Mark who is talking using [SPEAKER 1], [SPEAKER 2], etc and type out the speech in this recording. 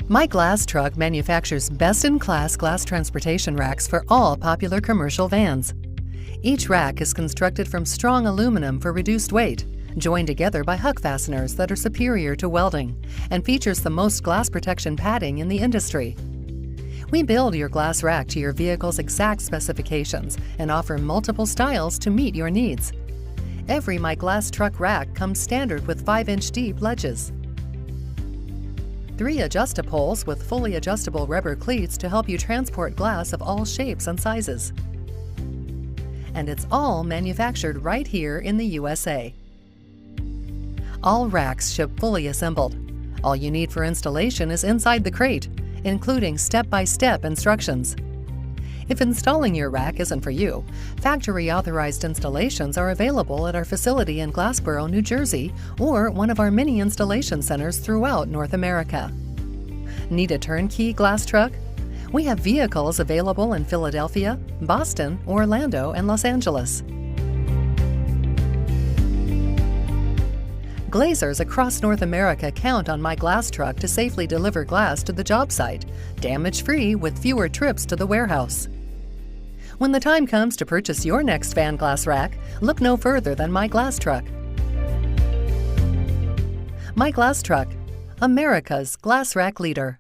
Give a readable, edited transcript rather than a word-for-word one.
[SPEAKER 1] MyGlassTruck manufactures best-in-class glass transportation racks for all popular commercial vans. Each rack is constructed from strong aluminum for reduced weight, joined together by Huck fasteners that are superior to welding, and features the most glass protection padding in the industry. We build your glass rack to your vehicle's exact specifications and offer multiple styles to meet your needs. Every MyGlassTruck rack comes standard with 5-inch deep ledges, 3 adjustapoles with fully adjustable rubber cleats to help you transport glass of all shapes and sizes. And it's all manufactured right here in the USA. All racks ship fully assembled. All you need for installation is inside the crate, including step-by-step instructions. If installing your rack isn't for you, factory-authorized installations are available at our facility in Glassboro, New Jersey, or one of our many installation centers throughout North America. Need a turnkey glass truck? We have vehicles available in Philadelphia, Boston, Orlando, and Los Angeles. Glazers across North America count on MyGlassTruck to safely deliver glass to the job site, damage-free with fewer trips to the warehouse. When the time comes to purchase your next van glass rack, look no further than MyGlassTruck. MyGlassTruck, America's glass rack leader.